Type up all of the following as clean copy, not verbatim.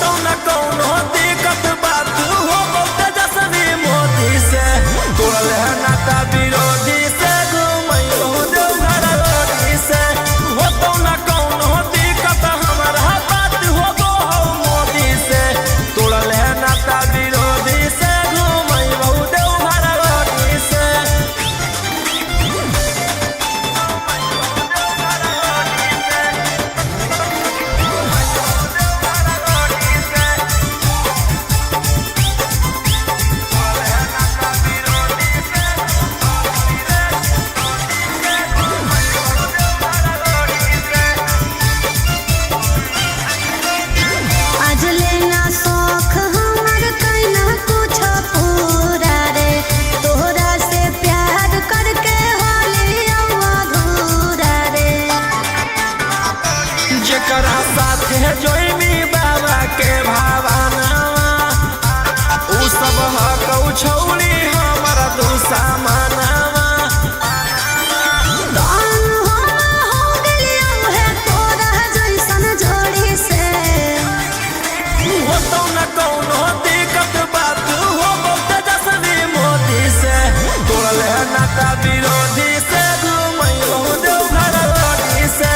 तो न कौनो दिक्कत बात हो तेजस्वी मोदी से तोड़ल है नाता विरोधी से घूमई देवघर रोडी से हो तो न कौनो दिक्कत हमारा बात हो गो मोदी से तोड़ल है नाता विरोधी से घूमई देवघर रोडी से। आज लेना शौक हमर कैना कुछ पूरा रे तोहरा से प्यार करके होली अधूरा रे जेकरा साथे जोइमी बाबा के भावनावा उ सब हकौ छौली हमर दुश्मनावा दान हो गेलियौ है तोरा जैसन जोड़ी से हो तो न कौनो दिक्कत बात हो तेजस्वी मोदी से तोड़ल है नाता विरोधी से घूमई देवघर रोडी से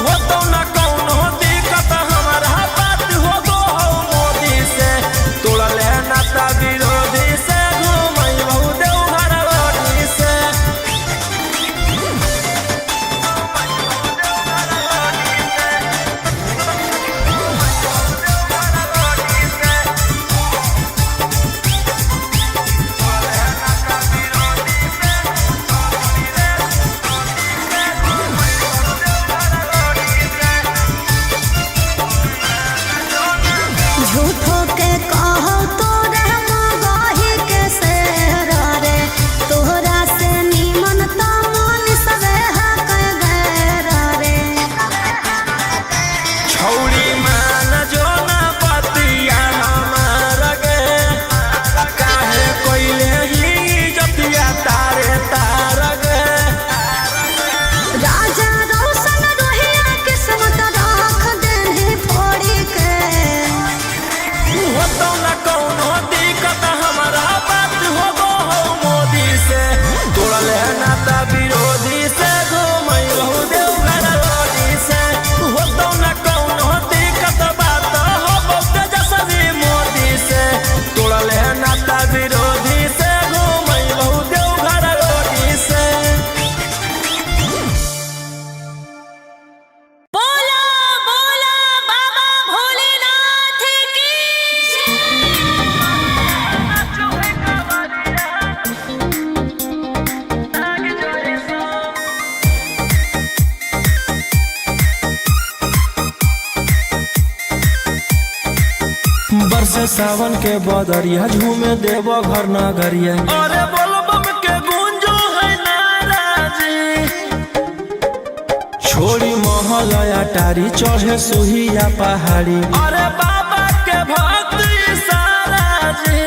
हो तो न कौनो दिक्कत हमारा बात हो गो मोदी से तोड़ल है नाता विरोधी से घूमई देवघर रोडी से। झूठो के कहो तोरा मगही के शेर रे तोहरा से निमन तो मन सबे हक गैर रे छौड़ी मान जो ना पतिया हमार गे काहे कोइले ही जतिया तारे तार गे राजा रोशन रोहिया किस्मत राख देने फोड़ी के हो तो न कौनो दिक्कत हमारा बात हो गो मोदी से तोड़ल है नाता विरोधी से घूमई देवघर रोडी से हो तो न कौनो दिक्कत बात हो तेजस्वी मोदी से तोड़ल है नाता विरोधी से घूमई देवघर रोडी से। बोला बोला बाबा भोलेनाथ की बरसे सावन के बदरिया झूमे देव घर नगरिया अरे बोलबम के गूंजो है नाराजी छोड़ी महल अटारी चढ़े सुहिया पहाड़ी अरे बाबा के भक्ति सारा जी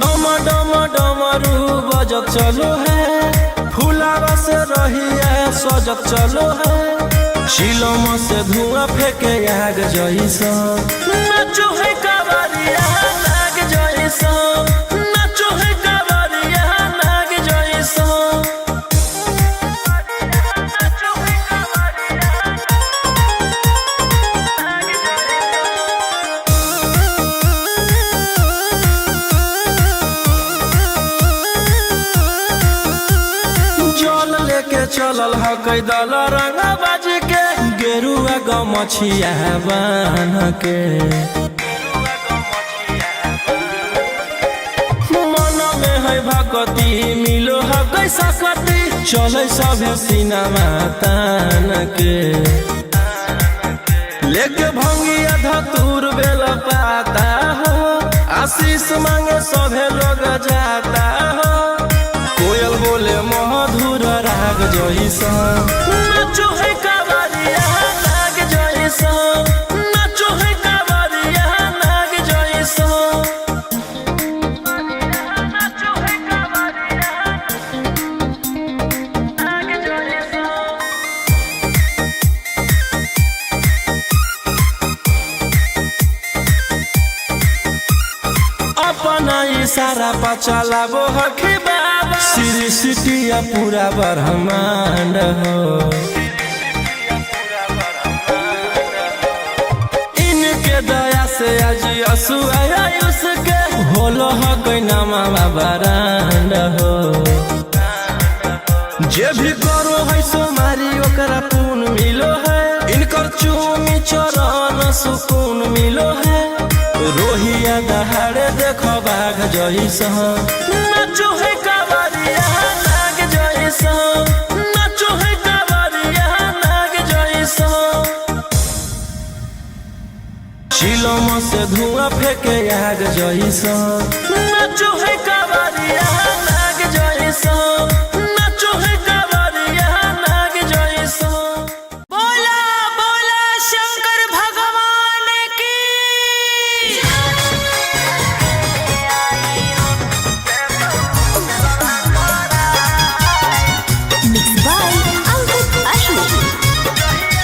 डम डम डमरू बजत चलो है फूलावा से रहिया सजत चलो है शिलम से धुआं फेंके आग जैसा नाचो है कावरिया नाग जैसा नाचो है कावरिया नाग जैसा। जल लेके चलल ह कैदल रंगा बाज के गेरुआ गमछिया बान्ह के मन में है भक्ति मिलो है कैसा कति चले सभे सिनेमा तान के लेके भंगिया धतूर बेल पाता हो आशीष मांगे सभे लोग जाता हो कोयल बोले मधुर राग जैसा नाचो है कावरिया नाग जैसा नाचो है कावरिया नाग जैसा। इशारा पर चलाबो हखी बाबा सृष्टिया पूरा ब्रह्मांड हो इनके दया से आज असुआ उसके होलो हक नामा बरांड हो जे भी करो है सोमारी ओकरा पून मिलो है इनकर चूमी चरण सुकून मिलो है रोहिया दहाड़े देखो बाघ जैसा नाचो है कावरिया नाग जैसा नाचो है कावरिया नाग जैसा चिलम से धुआं फेंके आग जैसा नाचो है कावरिया नाग जैसा नाचो है कावरिया नाग जैसा बोला बोला शंकर भगवान की मिक्स बाय अंकित अशोक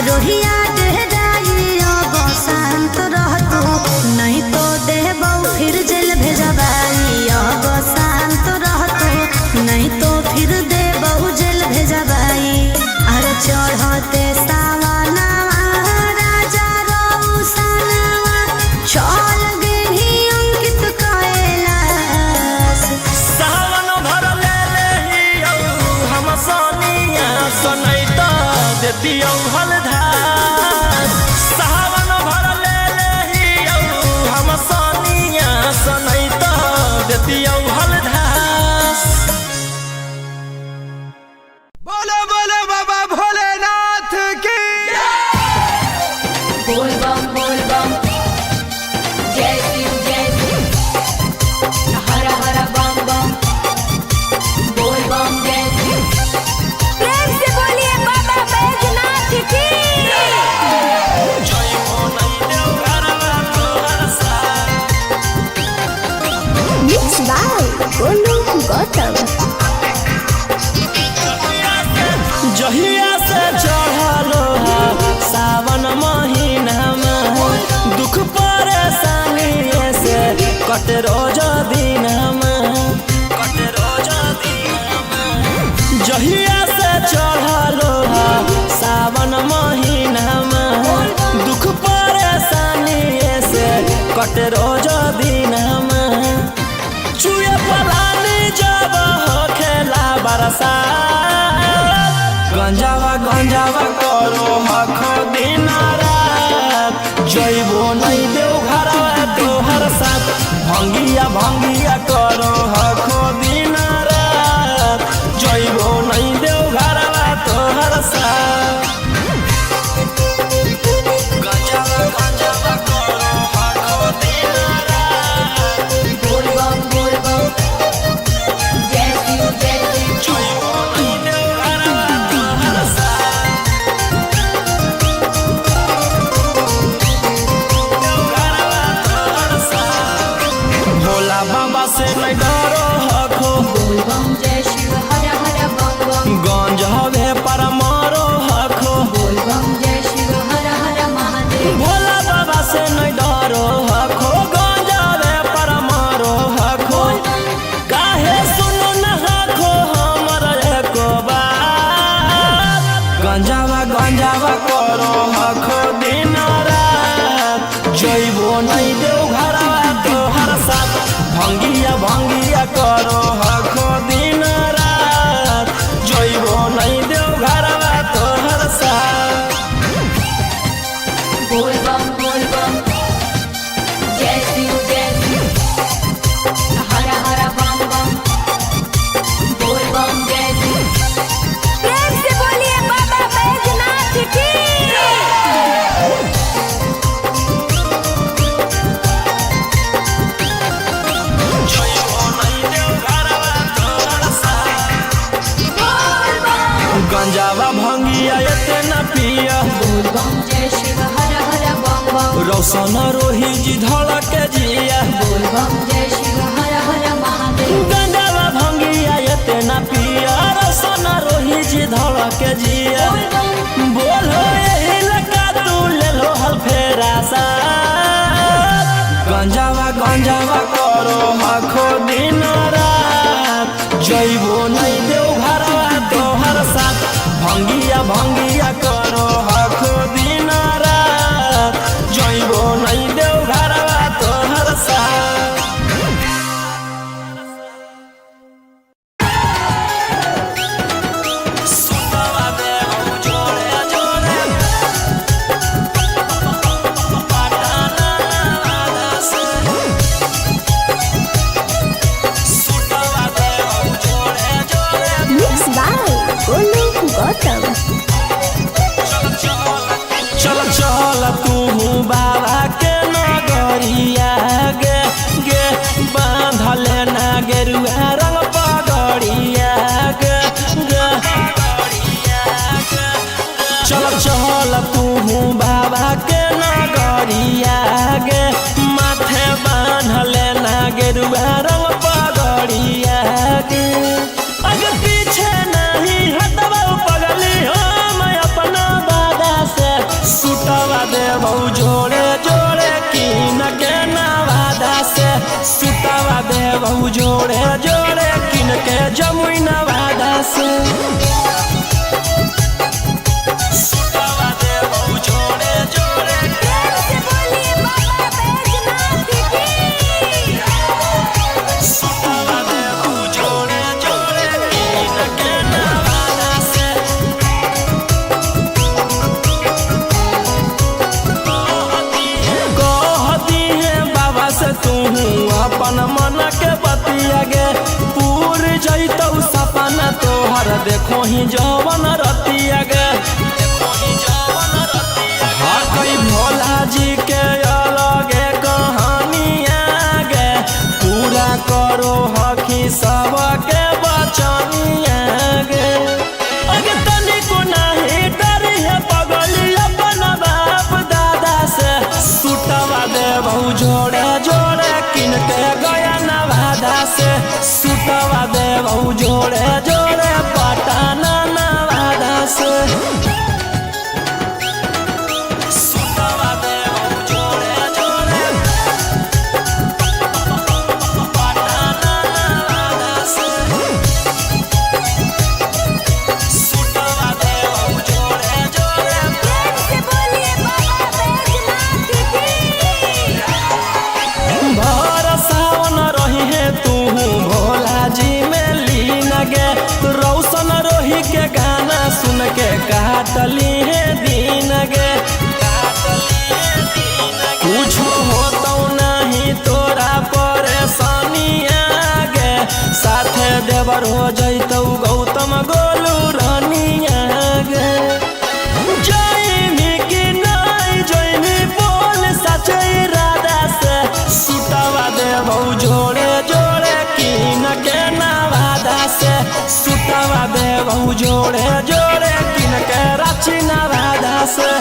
रोहिया डेहराई अब शांत रह तू, नहीं तो देबौ फिर जेल भेजबाई। अब शांत रह तू, नहीं तो फिर देबौ जेल भेजबाई। अरे चढ़ते सावनवा राजा रौशनवा, चल गेली अंकित कैलाश। सावन भर ले लेहियौ हम सोनिया, सनैता देतियौ हलधार। सावन भर ले लेहियौ हम सोनिया, सनैता देतियौ हलधार। बोलो बोलो बाबा भोलेनाथ की। बोल बम जय शिव हर हर बम बम बोल बम जय शिव। प्रेम से बोलिए बाबा बैजनाथ की। जय हो नहीं देवघरवा तोहर साथ। Mix by Golu Gautam. जहिया से चढ़लो सावन महीना में, दुख परेशानी से कट रोज दिन में, कट रोज दिन में। जहिया से चढ़लो सावन महीना में, दुख परेशानी से कट रोज दिन में। चुए पलानी जब हो खेला बरसात, गंजावा करो हखो दिन रात। जइबो नहीं देवघरवा तोहर साथ, भंगिया करो हखो दिन रात। जइबो नहीं देवघरवा तोहर साथ। गंजावा करो हखो दिन रात। बोल बम जय शिव जइबो नहीं देवघरवा तोहर साथ। देवघरवा तोहर साथ। भोला बाबा से नहीं डरो हखो, बोल बम जय शिव हर हर बम बम गंज हवे पर मारो हखो। बोल बम जय शिव हर हर महादेव। भोला बाबा से नहीं डरो हखो, गंज हवे पर मारो हखो। काहे सुनो न हखो हमर एको बात। गंजावा करो हखो दिन रात। जइबो नहीं देवघरवा तोहर साथ, भंगिया करो हखो दिन रात। जइबो नहीं देवघरवा तोहर साथ। बोल बम जय शिव हर हर बम बम बोल बम जय शिव। प्रेम से बोलिए बाबा बैजनाथ की। जइबो नहीं देवघरवा तोहर साथ। बोल बम गंजावा भंगिया एते न पिया, बोल बम जय शिव हर हर बम बम रौशन रोही जी धड़क जिया। बोल बम जय शिव हर हर महादेव। गंजावा भंगिया एते न पिया, रौशन रोही जी धड़क जिया। बोल बम बोलो यही लगा तू ले लो हल फेरा सा। गंजावा करो हखो दिन रात। जइबो नहीं देवघरवा तोहर साथ, भंगिया करो हखो दिन रात। जइबो नहीं देवघरवा तोहर साथ। सुतवा देबो जोड़े जोड़े, पटाना वादा से। सुतवा देबो जोड़े जोड़े। Mix by Golu Gautam. चल तू बाबा के नगरिया गे गे, बांधले ना गेरुआ रंग पगड़िया गे गे। चल तू बाबा के नगरिया गे, माथे बांधले ना गेरुआ रंग पगड़िया गे। आगे पीछे नहीं हटबा पगली, हम अपना बाबा से जमुई नवादा से सुतवा देबो जोड़े जोड़े सुतवा देबो जोड़े जोड़े कीन के नवादा से कहती है बाबा से तू अपन मन के बतिया गे पूर जैतौ सपना तोहर देखो ही जवन रतिया गे हाँ कई भोला जी के अलगे कहानिया गे पूरा करो हकी सबके बचनिया गे अगे तनिको नाही डरी है पगली अपन बाप दादा से सुतवा देबो जोड़े जोड़े किन के गया नवादा से सुतवा देबो जोड़े जोड़े पटना नवादा से सुतवा देबो जोड़े जोड़े पटना नवादा से सुतवा देबो जोड़े जोड़े भर सावन रही है तू भोला जी में लीन गे रौशन रोही के गाना सुन के काटली है दीन गे कुछ होतो नहीं तोरा परेशानी आगे साथे देवर हो जैतौ गौतम गोलू रानिया गे जैमी कि नहीं जैमी बोल सचे इरादा से सुतवा देबो जोड़े जोड़े कीन के नवादा से सुतवा देबो जोड़े जोड़े कीन के रांची नवादा से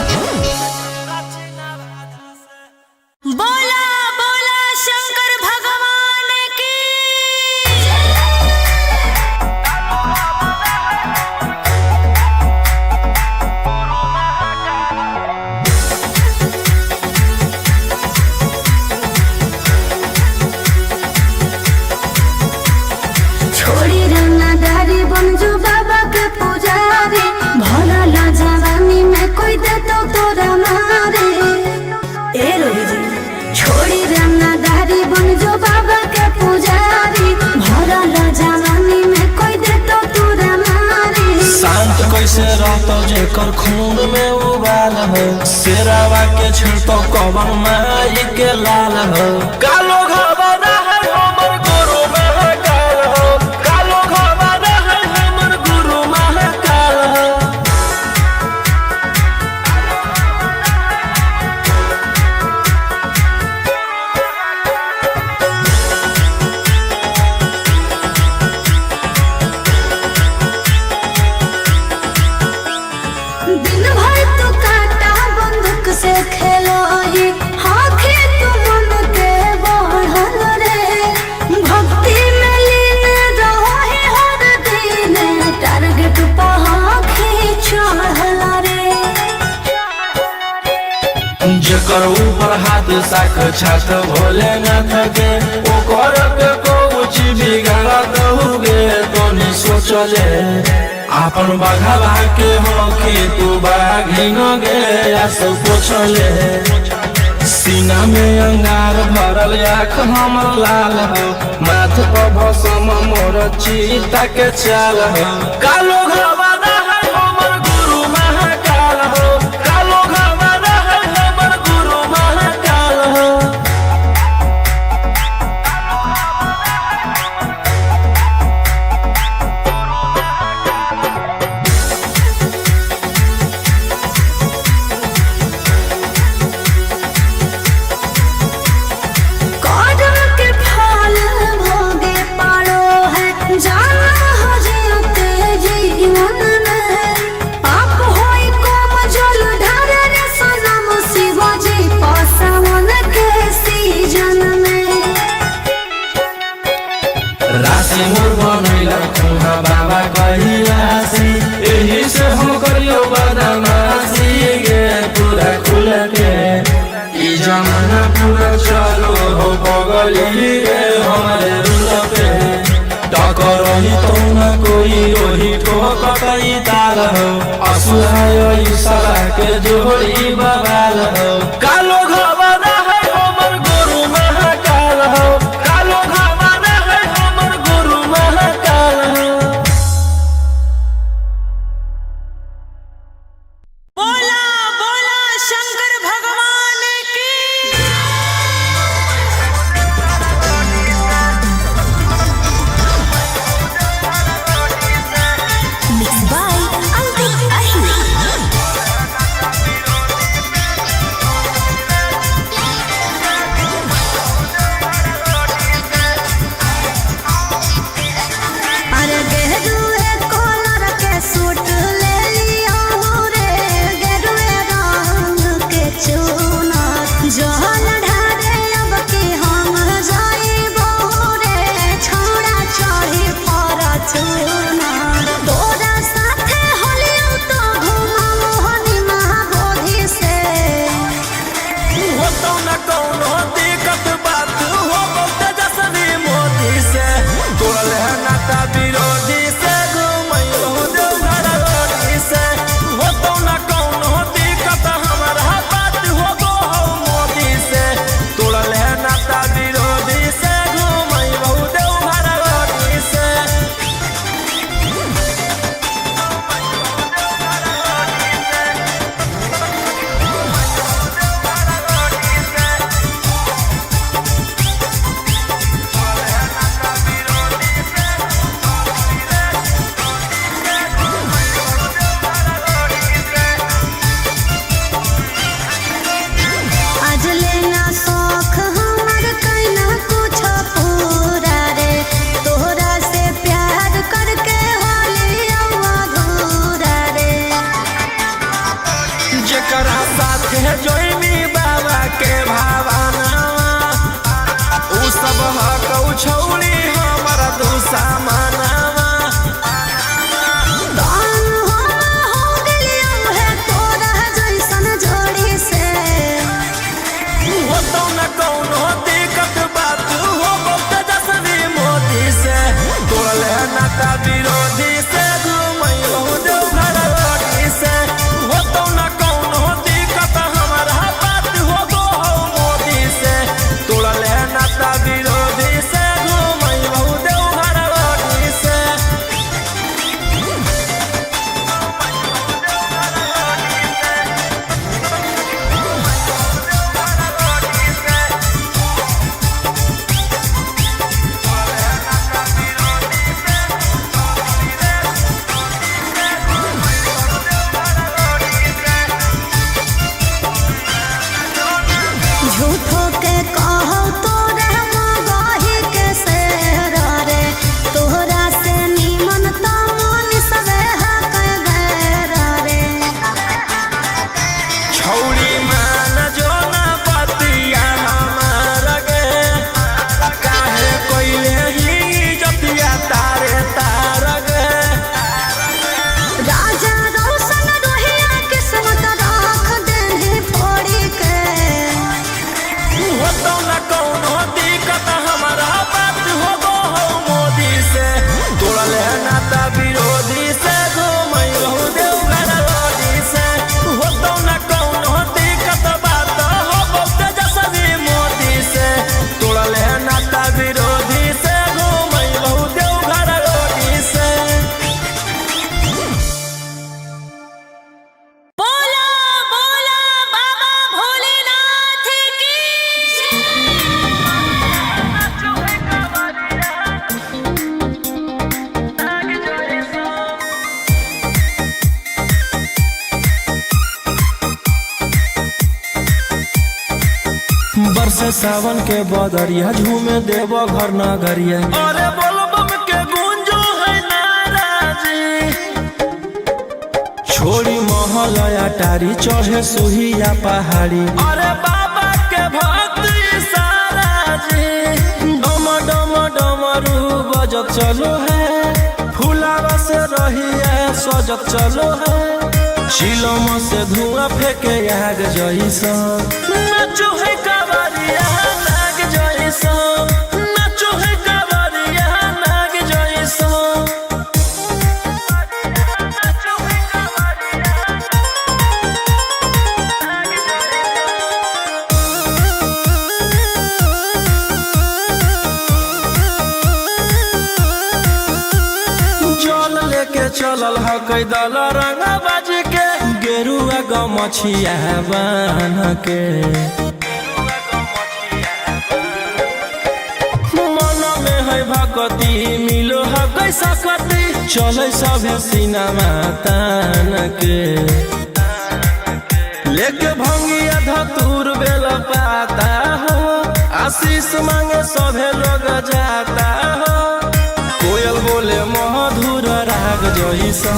बोला बोला शंकर भगवान की छोड़ी रंगदारी बनजो बाबा के पुजारी भला ला जवानी में कोई दे तो तोरा मारे ए रोही जी छोड़ी रंगदारी बनजो बाबा के पुजारी भला ला जवानी में कोई दे तो तोरा मारे शांत कैसे रहतो जेकर खून में उबाल हो शेरावा के छिड़तो कवन माई के लाल हो कालो घबरा है हमर गुरु महाकाल हो कालो घबरा है हमर गुरु महाकाल हो दिन भर तो काटा बंदूक से खेलो ही हाथी तो मन के बढ़ल रे भक्ति में लीन रहो ही हर दिन टारगेट पहाखी चढ़ल रे जेकर ऊपर हाथ साख छात भोलेनाथ के ओकर के कुछ बिगाड़त होगे तो नहीं सोचले आपन बघावा के हो कि तू बाघिन गे या सब पूछले सीना में अंगार भरल आँख हमर लाल हो माथ पर भसम मोर चीता के चाल हो कालो घबरा है हमर गुरु महाकाल हो कालो घबरा है हमर गुरु महाकाल हो कदम के फल भोगे पारो है जाना हो जीते जीवन हो असुहाय ईसला के जोड़ी बवाल हो कालो घबरा है हमर गुरु महाकाल हो कालो घबरा है हमर गुरु महाकाल हो। बोला बोला शंकर भगवान की Mixed by Ankit Ahiri. अरे गेरुए कलर के सूट ले लिया रे गेरुए रंग के चुनर जहल ढारे अब की हम जाइबो रे छोड़ा चढ़ी पर चुनर तोरा साथे होलियो तो घुमाओ हनी महाबोधि से हो तो न कौनो दिक्कत बात हो तेजस्वी मोदी से तोड़ल है नाता विरोधी से घुमैलो देवघर रोडी से हो तो न कौनो दिक्कत हमारा बात हो गो मोदी से तोड़ल है नाता विरोधी से घुमैलो देवघर रोडी से। आज लेना शौक हमर कैना कुछ पूरा रे तोहरा से प्यार करके होलिया अधूरा रे जेकरा साथे जोइनी बाबा के भावना उ सब हकौ छौली हमर दुश्मनवा दान हो गेलियो है तोरा जैसन जोड़ी से हो तो न कौनो दिक्कत बात हो तेजस्वी मोदी से तोड़ल है नाता विरोधी से घुमैलो देवघर रोडी से हो तो न कौनो दिक्कत हमारा बात हो गो मोदी से तोड़ल है नाता विरोधी से घुमैलो देवघर रोडी से। झूठो के कहो तोरा मगही के शेर रे तोहरा से निमन तो मन सबे हक गैर रे छौड़ी मान जो ना पतिया हमार गे काहे कोइले ही जतिया तारे तार गे राजा रोशन रोहिया किस्मत राख देने फोड़ी के हो तो न कौनो दिक्कत हमारा बात हो गो मोदी से तोड़ल है नाता विरोधी से घुमैलो देवघर रोडी से हो तो न कौनो दिक्कत बात हो तेजस्वी मोदी से तोड़ल है नाता विरोधी से घुमैलो देवघर रोडी से। बोला बोला बाबा भोलेनाथ की बरसे सावन के बदरिया झूमे देव घर नगरिया अरे बोलबम के गूंजो है नाराजी छोड़ी महल अटारी चढ़े सुहिया पहाड़ी अरे बाबा के भक्त सारा जी डम डम डमरू बजत चलो है फुलावा से रहिया सजत चलो है शिलम से धुआं फेंके आग जैसा नाचो है कावरिया नाग जैसा नाचो है कावरिया नाग जैसा नाचो है कावरिया चलल ह कई दल रंग बाज के गेरुआ गमछिया बान के मन में है भगती मिलो ह कैसा कती चले सभे सिनेमा तान के लेके भंगिया धतूर बेल पाता हो आशीष मांगे सभे लोग जाता हो कोयल बोले मधुर राग जैसा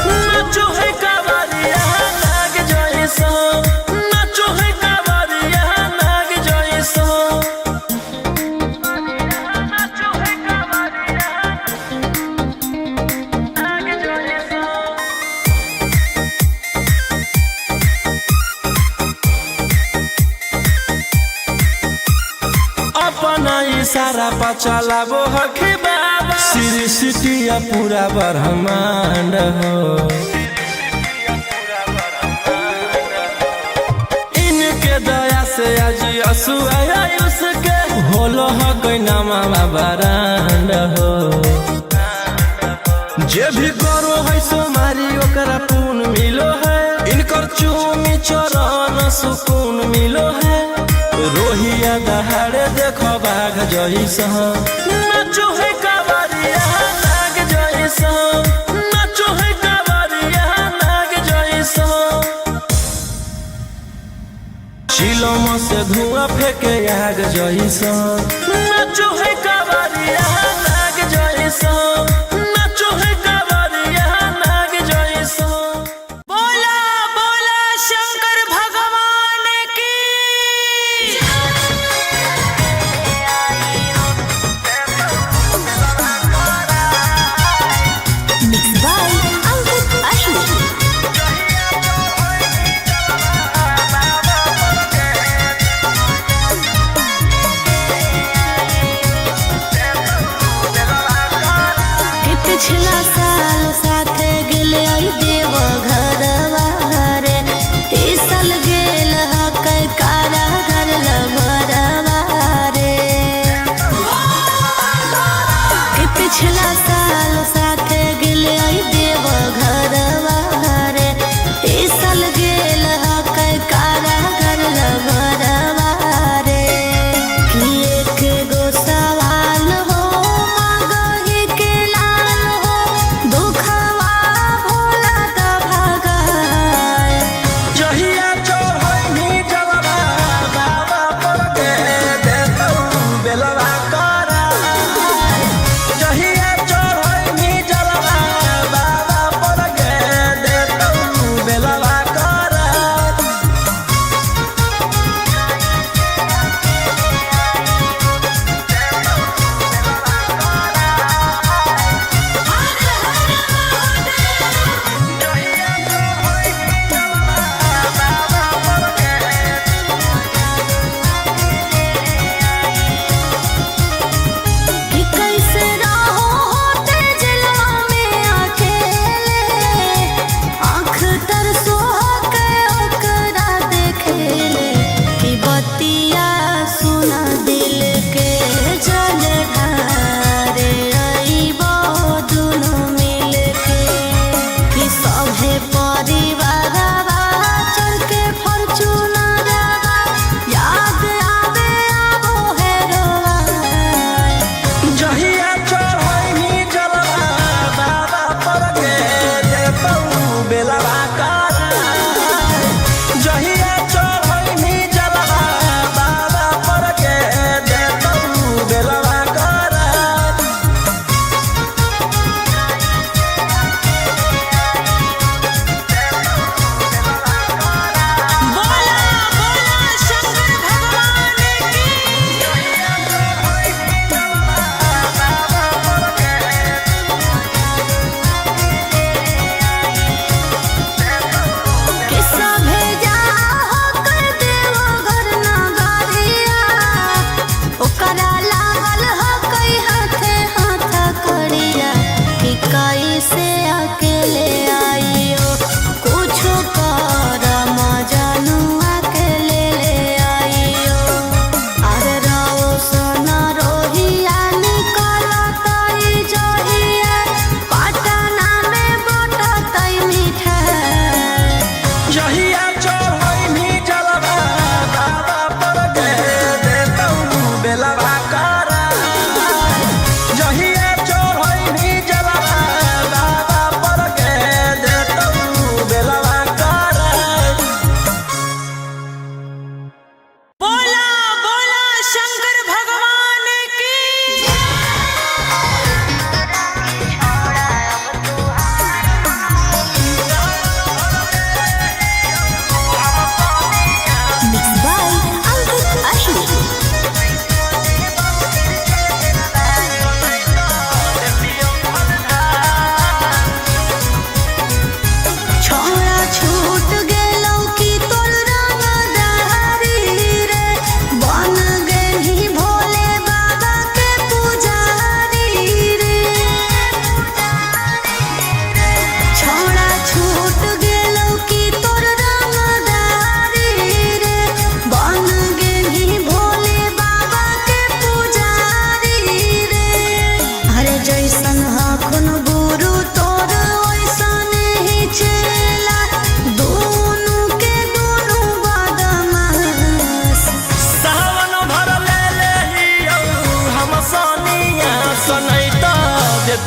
नाचो है कावरिया नाग जैसा नाचो है कावरिया नाग जैसा नाचो है कावरिया नाग जैसा अपना इशारा पर चलाबो हखी बाबा श्री सिटिया पूरा ब्रह्मांड हो इनके दया से आज असुआ उसके होलो ह कोई नामा बरांड हो जे भी करो है सोमारी ओकरा पून मिलो है इनकर चूमी चरण सुकून मिलो है रोहिया दहाड़े देखो बाघ जैसा नाचो है कावरिया नाग जैसा नाचो है कावरिया नाग जैसा चिलम से धुआं फेंके आग जैसा नाचो है कावरिया नाग जैसा नाचो है कावरिया नाग जैसा बोला बोला शंकर भगवान की Mixed by Ankit Ashwin.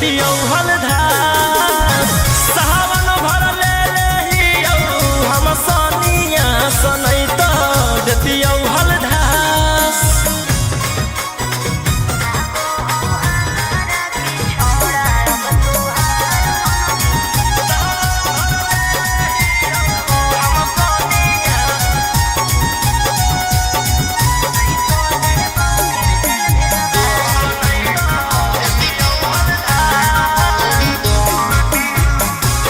देती हलधार सावन भर ले लेही हम सनिया सनई तो देती हलधार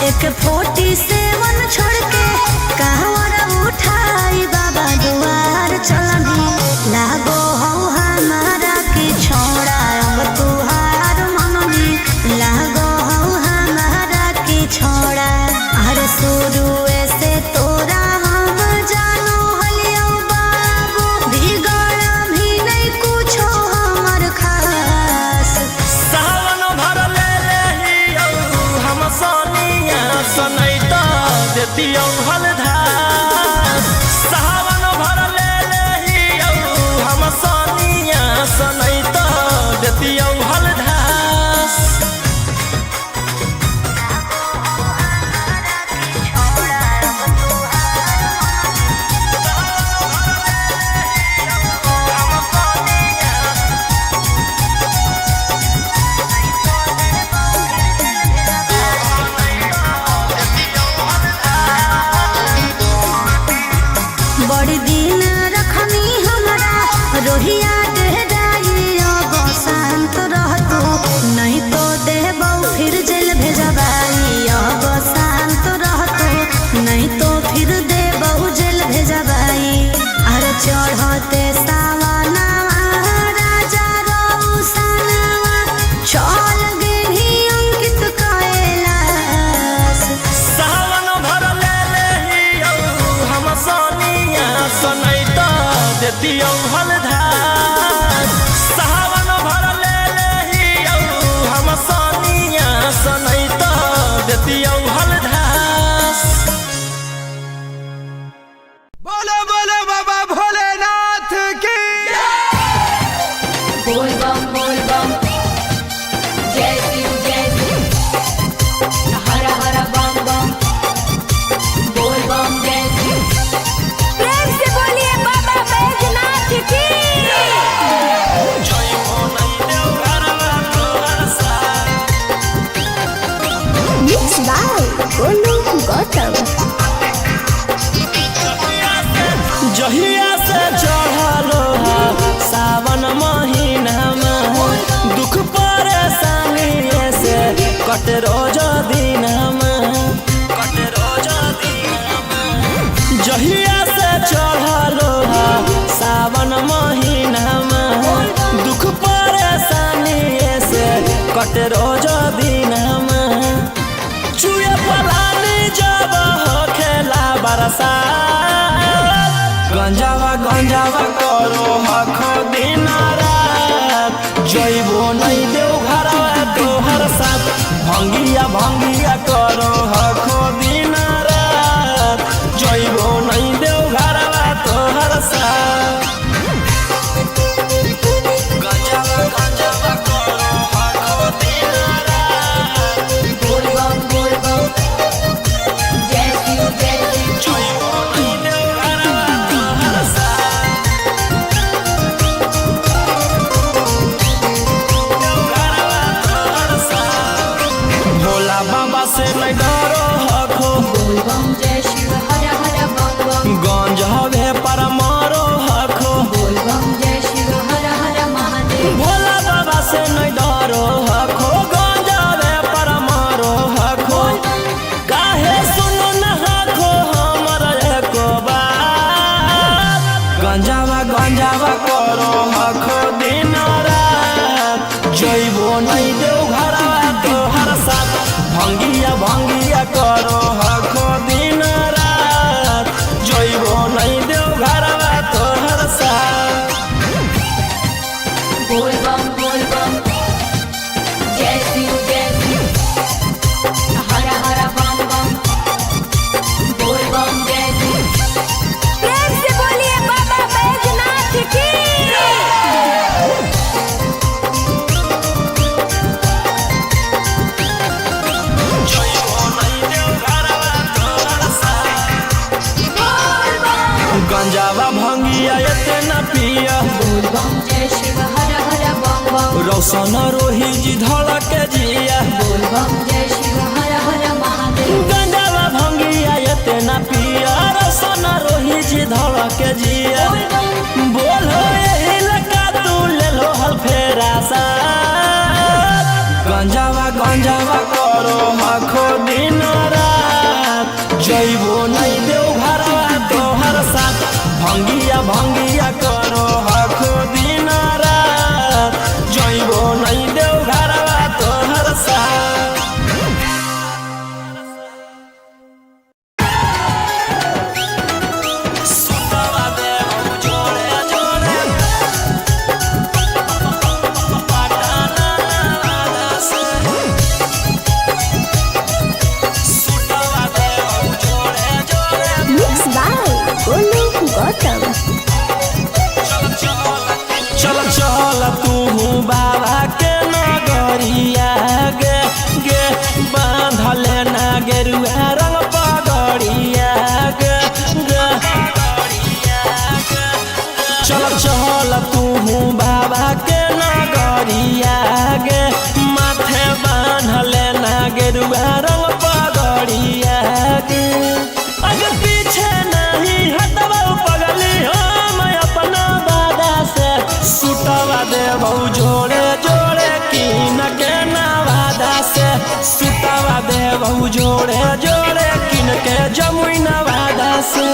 एक 47 छोड़ के कहवर उठाई बाबा दुआर चलनी लागो हो हमारा के छोड़ा अब तुहार मननी लागो हो हमारा के छोड़ा अरे शुरू से तोरा हम जानो हलियो बाबू बिगड़ भी नहीं कुछो हमर खास सावन भर ले लेही हम सनिया सनई तो देती हलधार सावन भर ले लेही हम सनिया सनई तो देती हलधार बड़ी दिन रखनी हमारा रोहिया डेहराई अब शांत रहतो नहीं तो देबौ फिर जेल भेजबाई अब शांत रहतो नहीं तो फिर देबौ जेल भेजबाई अरे चढ़ते सावनवा राजा रौसनवा चल गेली अंकित कैलाश सावन भर ले लेही हम सनिया सनई तो देती हलधार सावन भर ले लेही हम सनिया सनई तो देती हलधार बोलो बोलो बाबा भोलेनाथ की बोल बम जय शिव हर हर बम बम बोल बम जय शिव प्रेम से बोलिए बाबा बैजनाथ की जय भोले देव घरवा तोहर साथ मिक्स बाय गोलू गौतम जहिया से चढ़लो सावन महीना में दुख परेशानी से कट रोज दिन जहिया से चढ़लो सावन महीना में दुख परेशानी से कट रोज दिन चुए पलानी जब हो खेला बरसा गंजावा करो हखो दिन रात जइबो नहीं देव घरवा तोहर साथ भंगिया करो हखो दिन रात जइबो नहीं देव घरवा तोहर साथ गंजावा करो हखो दिन रात बोल बम जय शिव जइबो नहीं देव घरवा तोहर साथ भोला बाबा से नहीं डरो गांजावा भंगिया इतना पिया बोल बम जय शिव हर हर बम बम रोशन रोही जी धड़क जिया बोल बम जय शिव हर हर महादेव गांजावा भंगिया इतना पिया रोशन रोही जी धड़क जिया बोलो यही लगा तू ले लो हल फेरा सा गंजावा करो आखो दिन रात जइबो नहीं देव घरवा तोहर साथ भंगिया करो आखो दिन रात जइबो नहीं देव घरवा तोहर साथ सुतवा देव जोड़े जोड़े पटाना से सुतवा देव जोड़े जोड़े मिक्स बाय गोलू गौतम। चल तू बाबा के नगरिया गे गे बांधले ना गेरुआ रंग पगड़िया गे गे चल तू बाबा के नगरिया गे माथे बांधले ना गेरुआ रंग पगड़िया गे अगर पीछे नहीं हटवा पगली हम अपना दादा से सुतवा देबौ जोड़े जोड़े कीन के नवादा से सुतवा देबौ जोड़े जोड़े कीन के जमुई नवादा से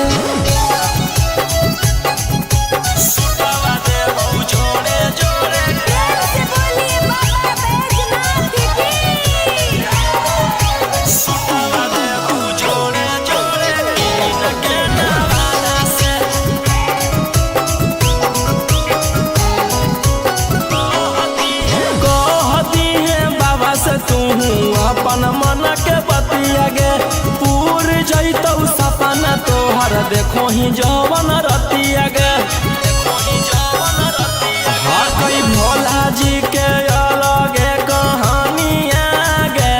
सुतवा देबौ जोड़े जोड़े सुतवा देबौ जोड़े जोड़े कीन के नवादा से कहती है बाबा से तू अपन मन के बतिया गे पूर जैतौ सपना तोहर देखो ही जवन रतिया गे हाँ कई भोला जी के अलगे कहानिया गे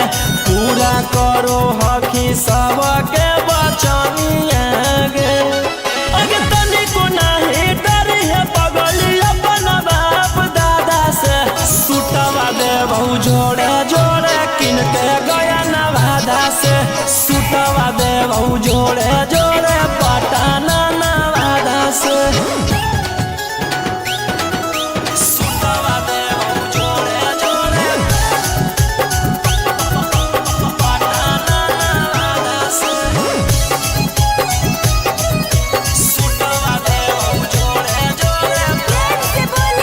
पूरा करो हकी सबके बचनिया गे अगे तनिको नहीं डरी है पगली अपन बाप दादा से सुतवा देबौ जोड़े जोड़े किन के गया नवादा से सुतवा देबौ जोड़े जोड़े पटाना नवादा से सुतवा देबौ जोड़े जोड़े पटाना नवादा से सुतवा देबौ जोड़े जोड़े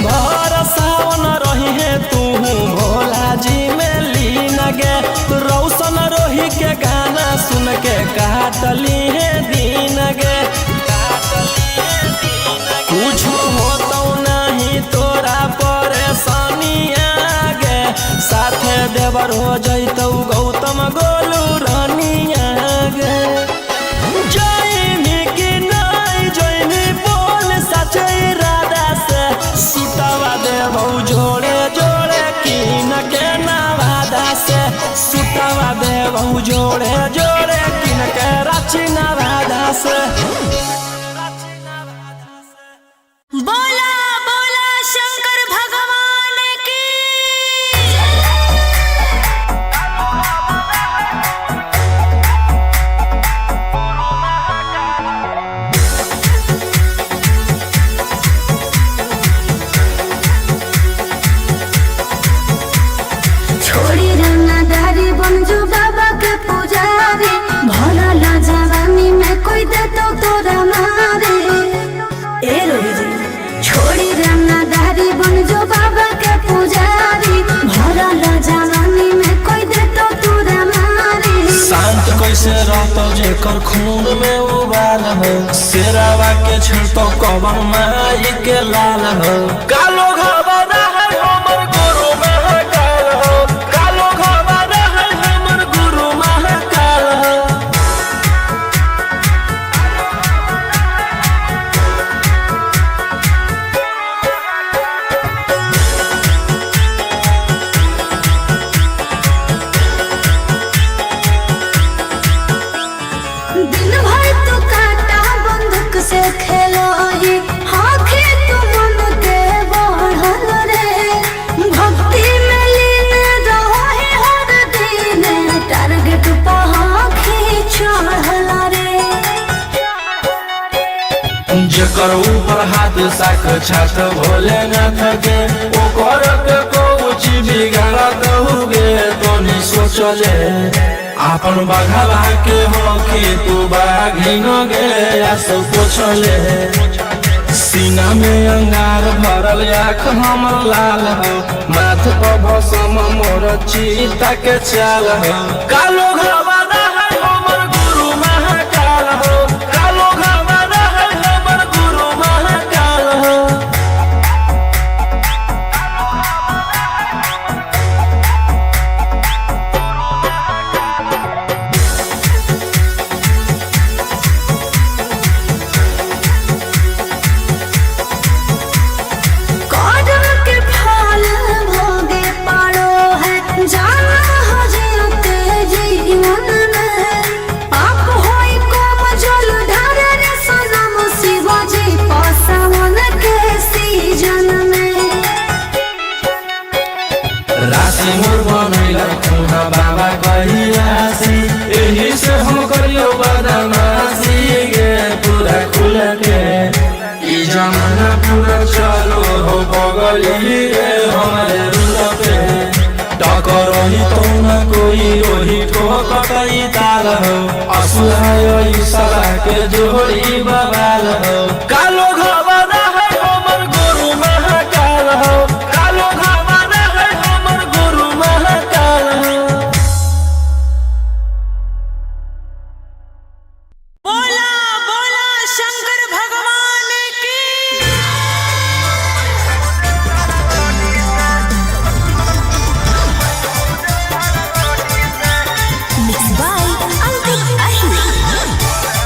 भर सावन रही है तू भोला जी में लीन गे रौशन रोही के गाना सुन के काटली है दीन गे कुछ होतौ नहीं तोरा परेशानिया गे साथे देवर हो जैतौ गौतम गोलू रानिया गे जइनी कि नहीं जइनी बोल सच इरादा से सुतवा देबौ जोड़े जोड़े कीन के नवादा से सुतवा देबौ जोड़े जोड़े कीन के रांची नवादा से बोला बोला शंकर भगवान की छोड़ी रंगदारी बन जो बाबा के पुजारी भला ला जवानी में कोई दे तो तोरा मारे ए रोही जी छोड़ी रंगदारी बन जो बाबा के पुजारी भला ला जवानी में कोई दे तो तोरा मारे शांत कैसे रहतो जेकर खून में उबाल हो शेरावा के छिड़तो कवन माई के लाल हो कालो घबरा है हमर गुरु महाकाल हो कालो घबरा है हमर गुरु महाकाल हो जेकर ऊपर हाथ साक्षात भोलेनाथ के ओकर के कोची बिगाड़त हुगे तोनी सोचले आपन बघावा के हो कि तू बाघिन गे सब पूछले सीना में अंगार भरल आँख हमर लाल हो माथ पर भसम मोर चीता के चाल हो कालो घरवाना है हमर गुरु महाकाल हो कालो घरवाना है हमर गुरु महाकाल हो कदम के फल भोगे पारो है जाना हो जियते जीवन में पाप होई कोम जल ढारे रे सनम शिव जी पासावन के सीजन में राशि मोर बनैला खुना बाबा कहियासी एही से हम करियो बदमाशी गे पूरा खुल के ई जमाना पूरा चलो हो बगली रे हमारे रुल पे टकरही तो न कोई ओही ठोकतई ताल हो असुहाय सला के जोड़ी बवाल हो कालो घरवाना है हमर गुरु महाकाल हो कालो घरवाना है हमर गुरु महाकाल हो बोला बोला शंकर भगवान की मिक्स बाय अंकित अहिर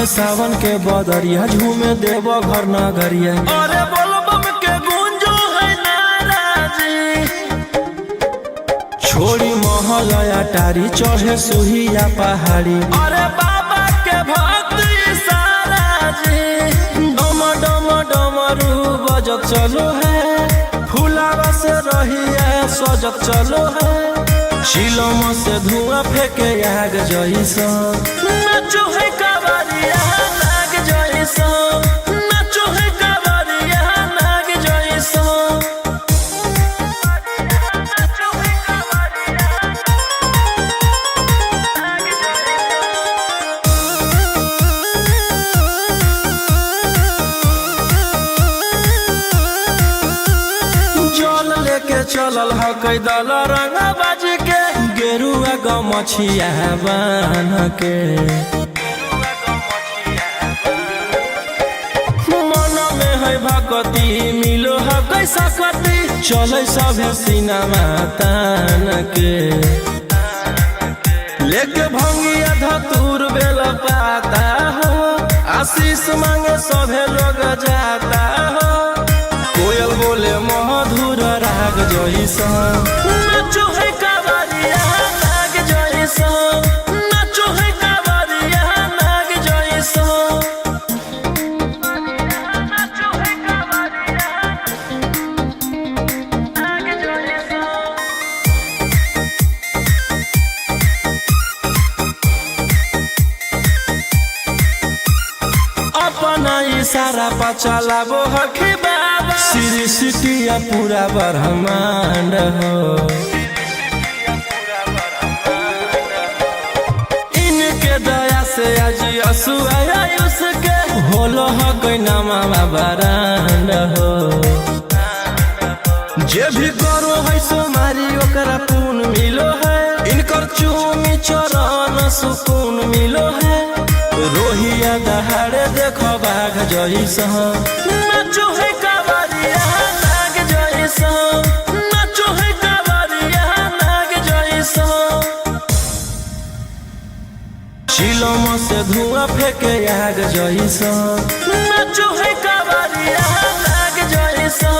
है सावन के बदरिया झूमे देव घर नगरिया। अरे बोलबम के गूंजो है नाराजी, छोड़ी महल अटारी चढ़े सुहिया पहाड़ी। अरे बाबा के भक्ति सारा जी, डम डम डमरू बजत चलो है, फुलावा से रहिया सजत चलो है। चिलम से धुआं फेंके आग जैसा, नाचो है कावरिया नाग जैसा, नाचो है कावरिया नाग जैसा। जल लेके चलल ह कैदल रंगा बाज के, गेरुआ गमछिया बान के। मन में है भगती मिलो है कैसा कती, चले सभे सिनेमा तान के। लेके भंगिया धतूर बेल पाता हो, आशीष मांगे सभे लोग जाता हो। कोयल बोले मधुर राग जैसा, नाचो है कावरिया नाग जैसा, नाचो है कावरिया नाग जैसा। नाचो है कावरिया नाग जैसा। अपना इशारा पर चलाबो हखी बाबा, श्री सिटिया पूरा ब्रह्मांड हो। इनके दया से आज असु आयुष के, होलो हो कोई नामा बरांड हो। जे भी करो है सोमारी ओकरा पून मिलो है, इनकर चूमी चरण सुकून मिलो है। रोहिया दहाड़े देखो बाघ जैसा, नाचो है कावरिया नाग जैसा, नाचो है कावरिया नाग जैसा। चिलम से धुआं फेंके आग जैसा, नाचो है कावरिया नाग जैसा।